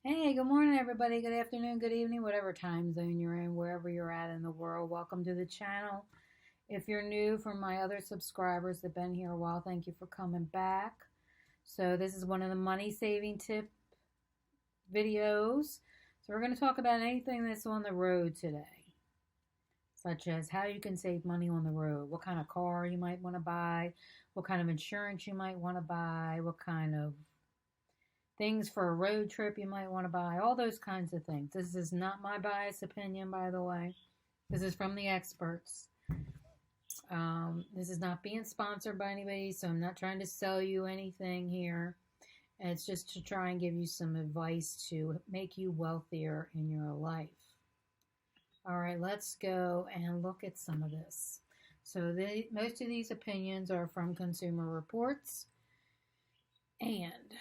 Hey, good morning, everybody. Good afternoon, good evening, whatever time zone you're in, wherever you're at in the world. Welcome to the channel. If you're new, from my other subscribers that have been here a while, thank you for coming back. So this is one of the money saving tip videos. So we're going to talk about anything that's on the road today, such as how you can save money on the road, what kind of car you might want to buy, what kind of insurance you might want to buy, what kind of things for a road trip you might want to buy, all those kinds of things. This is not my biased opinion, by the way. This is from the experts. This is not being sponsored by anybody, so I'm not trying to sell you anything here. It's just to try and give you some advice to make you wealthier in your life. All right, let's go and look at some of this. So most of these opinions are from Consumer Reports. And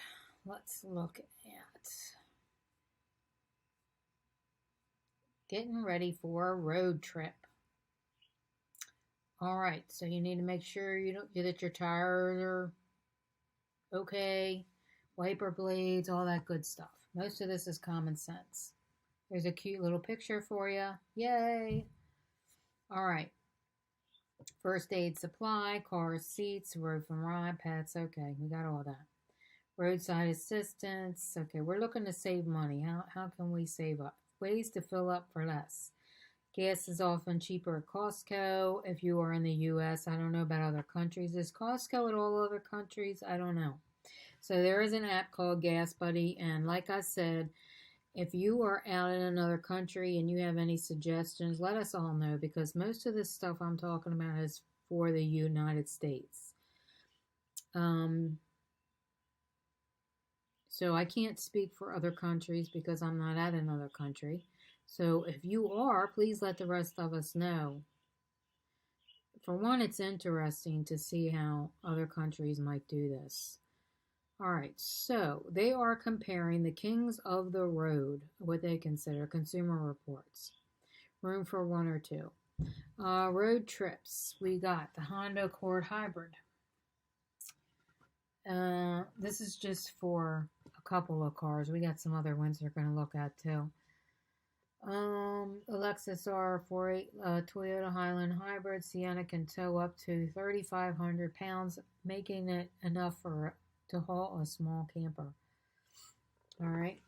let's look at getting ready for a road trip. All right, so you need to make sure that your tires are okay, wiper blades, all that good stuff. Most of this is common sense. There's a cute little picture for you. Yay! All right. First aid supply, car seats, roof and ride, pets. Okay, we got all that. Roadside assistance. Okay, we're looking to save money. How can we save up? Ways to fill up for less. Gas is often cheaper at Costco if you are in the U.S. I don't know about other countries. Is Costco at all other countries? I don't know. So there is an app called Gas Buddy, and like I said, if you are out in another country and you have any suggestions, let us all know, because most of this stuff I'm talking about is for the United States. So I can't speak for other countries because I'm not at another country. So if you are, please let the rest of us know. For one, it's interesting to see how other countries might do this. All right, so they are comparing the kings of the road, what they consider, Consumer Reports. Room for one or two. Road trips, we got the Honda Accord Hybrid. This is just for a couple of cars. We got some other ones we're going to look at too. Lexus R48, Toyota Highland Hybrid Sienna can tow up to 3,500 pounds, making it enough to haul a small camper. All right.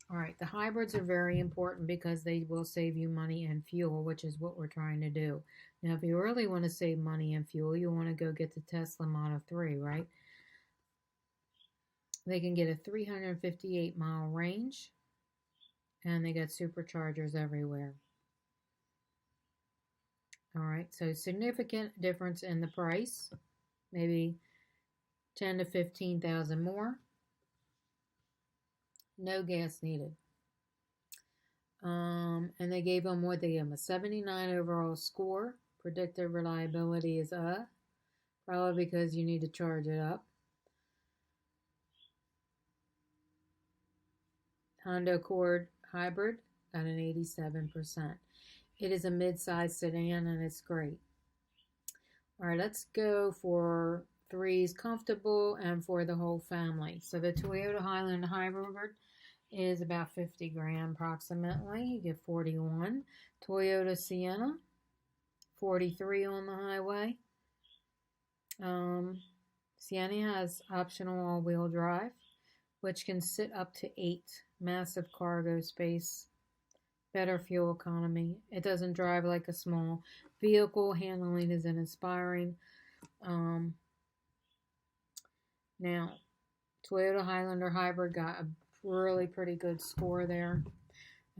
All right. The hybrids are very important because they will save you money and fuel, which is what we're trying to do. Now, if you really want to save money and fuel, you want to go get the Tesla Model 3, right? They can get a 358-mile range, and they got superchargers everywhere. All right, so significant difference in the price, maybe 10 to 15,000 more. No gas needed. And they gave them what they gave them, a 79 overall score. Predicted reliability is probably because you need to charge it up. Honda Accord Hybrid got an 87%. It is a mid-size sedan and it's great. All right, let's go for threes, comfortable and for the whole family. So the Toyota Highland Hybrid is about 50 grand approximately. You get 41. Toyota Sienna, 43 on the highway. Sienna has optional all-wheel drive, which can sit up to 8. Massive cargo space, better fuel economy. It doesn't drive like a small vehicle. Handling is inspiring. Now, Toyota Highlander Hybrid got a really pretty good score there,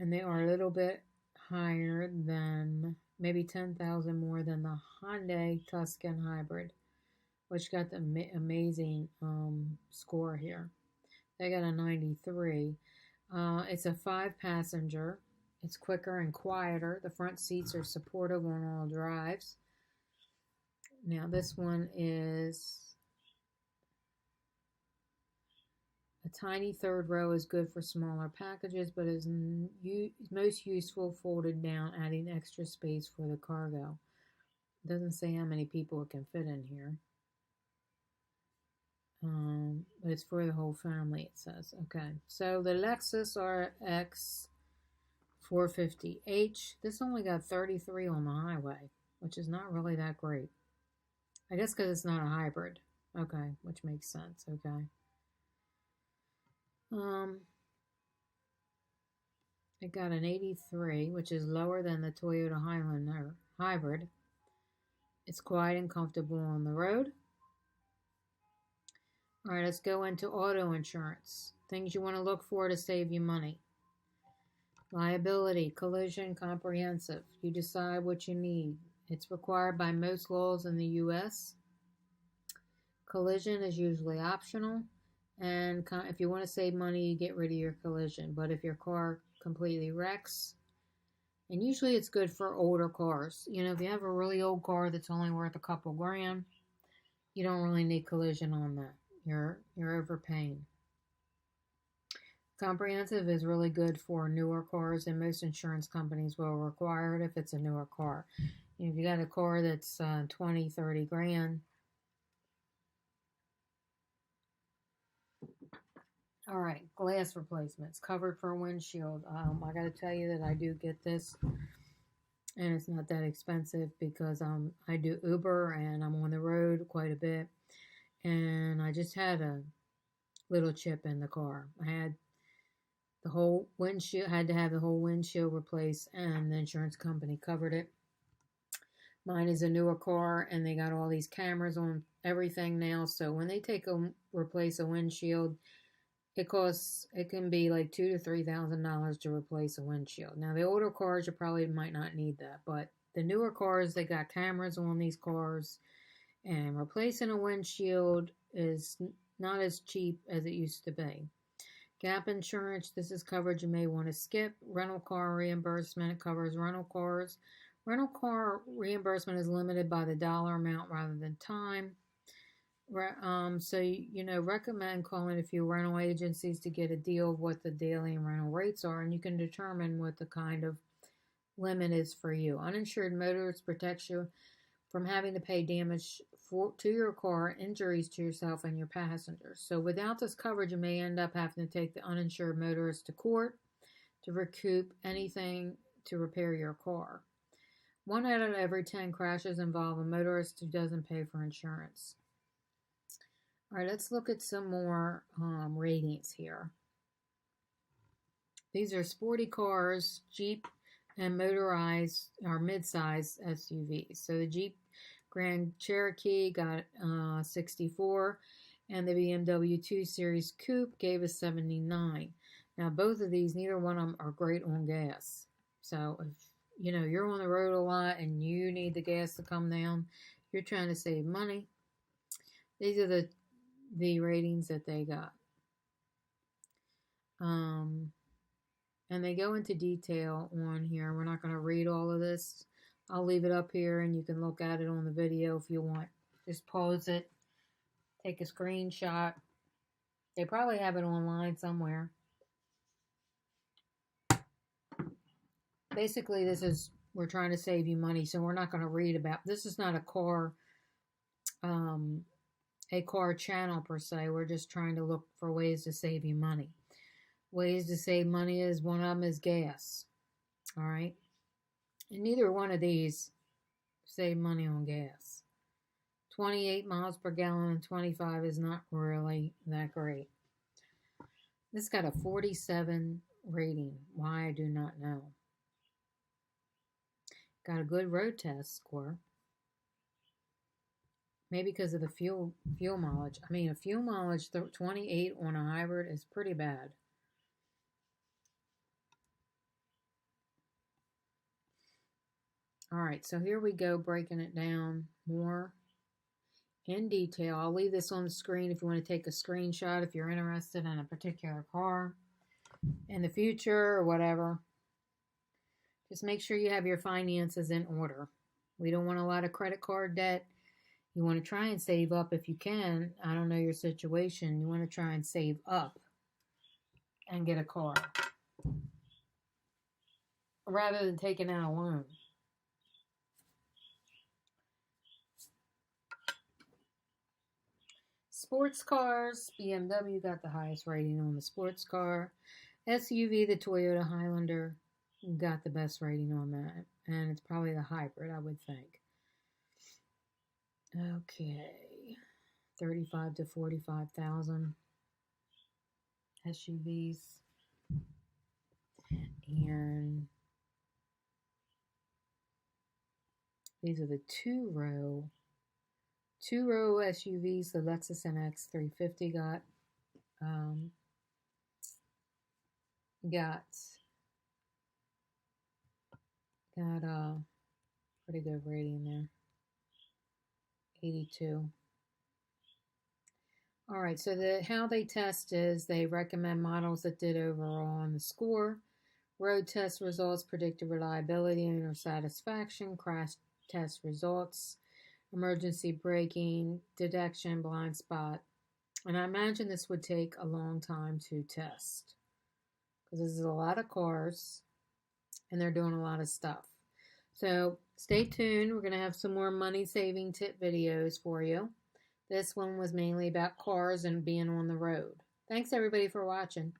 and they are a little bit higher than, maybe 10,000 more than the Hyundai Tucson Hybrid, which got the amazing score here. They got a 93. It's a 5-passenger. It's quicker and quieter. The front seats are supportive on all drives. Now this one is a tiny third row, is good for smaller packages, but is most useful folded down, adding extra space for the cargo. It doesn't say how many people it can fit in here. But it's for the whole family, it says. Okay, so the Lexus RX 450H, this only got 33 on the highway, which is not really that great. I guess because it's not a hybrid. Okay, which makes sense. Okay. It got an 83, which is lower than the Toyota Highlander hybrid. It's quiet and comfortable on the road. All right, let's go into auto insurance. Things you want to look for to save you money. Liability, collision, comprehensive. You decide what you need. It's required by most laws in the U.S. Collision is usually optional. And if you want to save money, you get rid of your collision. But if your car completely wrecks, and usually it's good for older cars. You know, if you have a really old car that's only worth a couple grand, you don't really need collision on that. You're overpaying. Comprehensive is really good for newer cars, and most insurance companies will require it if it's a newer car. If you got a car that's 20, 30 grand, all right, glass replacements, covered for windshield. I got to tell you that I do get this, and it's not that expensive because I do Uber and I'm on the road quite a bit, and I just had a little chip in the car. I had the whole windshield, had to have the whole windshield replaced, and the insurance company covered it. Mine is a newer car, and they got all these cameras on everything now, so when they replace a windshield, it can be like $2,000 to $3,000 to replace a windshield. Now, the older cars, you probably might not need that, but the newer cars, they got cameras on these cars, and replacing a windshield is not as cheap as it used to be. Gap insurance, this is coverage you may want to skip. Rental car reimbursement, it covers rental cars. Rental car reimbursement is limited by the dollar amount rather than time. So, recommend calling a few rental agencies to get a deal of what the daily and rental rates are, and you can determine what the kind of limit is for you. Uninsured motorists protects you from having to pay damage to your car, injuries to yourself and your passengers. So without this coverage, you may end up having to take the uninsured motorist to court to recoup anything to repair your car. 1 out of every 10 crashes involve a motorist who doesn't pay for insurance. All right, let's look at some more ratings here. These are sporty cars, Jeep, and motorized or mid-size SUVs. So the Jeep Grand Cherokee got 64, and the BMW 2 Series Coupe gave us 79. Now, both of these, neither one of them are great on gas. So if you're on the road a lot and you need the gas to come down, you're trying to save money, these are the ratings that they got. And they go into detail on here. We're not going to read all of this. I'll leave it up here and you can look at it on the video if you want. Just pause it, take a screenshot. They probably have it online somewhere. Basically, we're trying to save you money, so we're not going to read about, this is not a car channel per se. We're just trying to look for ways to save you money. Ways to save money is, one of them is gas. All right. And neither one of these save money on gas. 28 miles per gallon and 25 is not really that great. This got a 47 rating. Why, I do not know. Got a good road test score. Maybe because of the fuel mileage. I mean, a fuel mileage 28 on a hybrid is pretty bad. All right, so here we go, breaking it down more in detail. I'll leave this on the screen if you want to take a screenshot if you're interested in a particular car in the future or whatever. Just make sure you have your finances in order. We don't want a lot of credit card debt. You want to try and save up if you can. I don't know your situation. You want to try and save up and get a car rather than taking out a loan. Sports cars, BMW got the highest rating on the sports car. SUV, the Toyota Highlander, got the best rating on that. And it's probably the hybrid, I would think. Okay. 35 to 45,000 SUVs. And these are the two-row SUVs. The Lexus NX 350 got pretty good rating there. 82. All right, so how they test is they recommend models that did overall on the score. Road test results, predicted reliability and owner satisfaction, crash test results, emergency braking, detection, blind spot. And I imagine this would take a long time to test because this is a lot of cars and they're doing a lot of stuff. So stay tuned. We're going to have some more money saving tip videos for you. This one was mainly about cars and being on the road. Thanks everybody for watching.